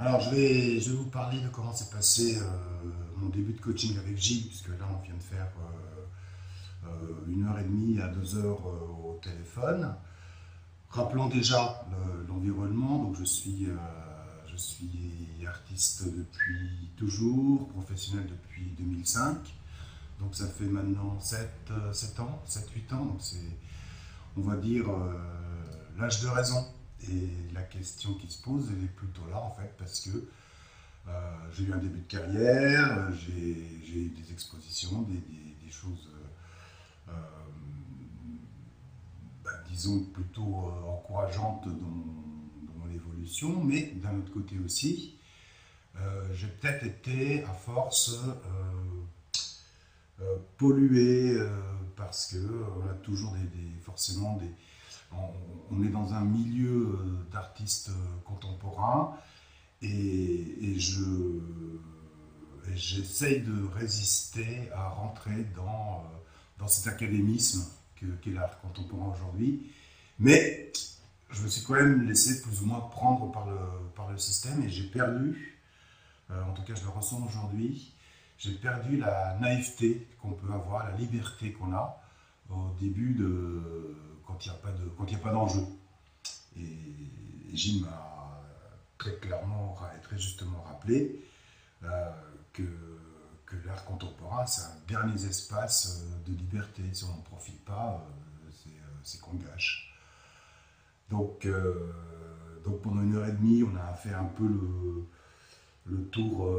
Alors, je vais vous parler de comment s'est passé mon début de coaching avec Gilles, puisque là, on vient de faire 1 heure et demie à 2 heures au téléphone. Rappelons déjà l'environnement. Donc, je suis artiste depuis toujours, professionnel depuis 2005. Donc, ça fait maintenant 7 ans, 7 8 ans. Donc, c'est, on va dire, l'âge de raison. Et la question qui se pose, elle est plutôt là, en fait, parce que j'ai eu un début de carrière, j'ai eu des expositions, des choses, euh, disons, plutôt encourageantes dans mon évolution, mais d'un autre côté aussi, j'ai peut-être été, à force, pollué, parce que on a toujours forcément on est dans un milieu d'artistes contemporains et j'essaye de résister à rentrer dans cet académisme qu'est l'art contemporain aujourd'hui. Mais je me suis quand même laissé plus ou moins prendre par le système et j'ai perdu, en tout cas je le ressens aujourd'hui, j'ai perdu la naïveté qu'on peut avoir, la liberté qu'on a au début quand il n'y a pas d'enjeu. Et Gilles m'a très clairement et très justement rappelé euh, que, que l'art contemporain, c'est un dernier espace de liberté. Si on n'en profite pas, c'est qu'on gâche. Donc, pendant 1 heure et demie, on a fait un peu le tour,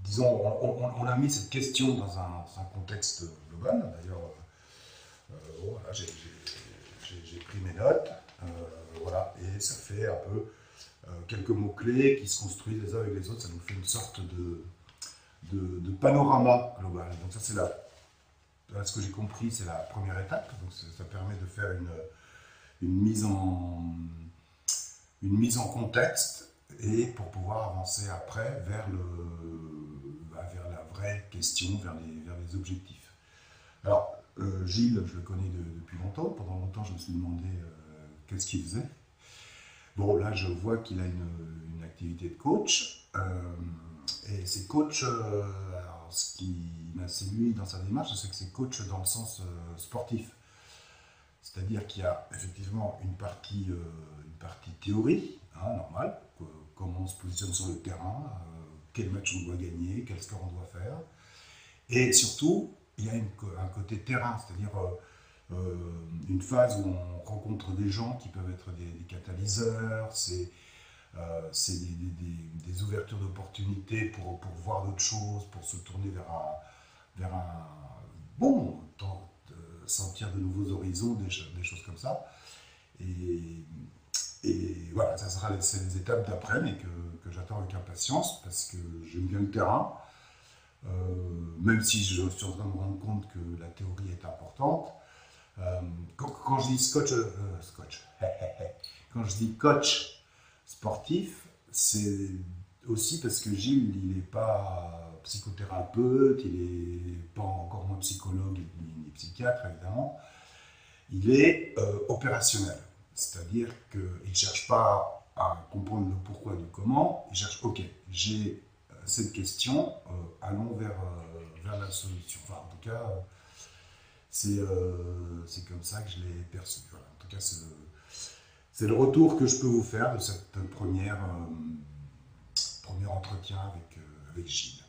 disons, on a mis cette question dans un contexte global. D'ailleurs, voilà, j'ai pris mes notes, voilà, et ça fait un peu quelques mots-clés qui se construisent les uns avec les autres. Ça nous fait une sorte de panorama global. Donc ça, ce que j'ai compris, c'est la première étape. Donc ça permet de faire une mise en, une mise en contexte et pour pouvoir avancer après vers la vraie question, vers les objectifs. Alors, Gilles, je le connais depuis longtemps. Pendant longtemps, je me suis demandé qu'est-ce qu'il faisait. Bon, là, je vois qu'il a une activité de coach. Et c'est coach, alors, ce qui m'a séduit dans sa démarche, c'est que c'est coach dans le sens sportif. C'est-à-dire qu'il y a effectivement une partie théorie, hein, normale, comment on se positionne sur le terrain, quel match on doit gagner, quel score on doit faire. Et surtout, il y a un côté terrain, c'est-à-dire une phase où on rencontre des gens qui peuvent être des catalyseurs, c'est des ouvertures d'opportunités pour voir d'autres choses, pour se tourner vers un bon, sentir de nouveaux horizons, des choses comme ça. Et, et voilà, c'est les étapes d'après, mais que j'attends avec impatience, parce que j'aime bien le terrain. Même si je suis en train de me rendre compte que la théorie est importante. Quand je dis quand je dis coach sportif, c'est aussi parce que Gilles, il n'est pas psychothérapeute, il n'est pas encore moins psychologue ni psychiatre, évidemment. Il est opérationnel. C'est-à-dire qu'il ne cherche pas à comprendre le pourquoi du comment, il cherche, ok, j'ai cette question, allons vers la solution. Enfin, en tout cas, c'est comme ça que je l'ai perçu. Voilà. En tout cas, c'est le retour que je peux vous faire de cette premier entretien avec Gilles.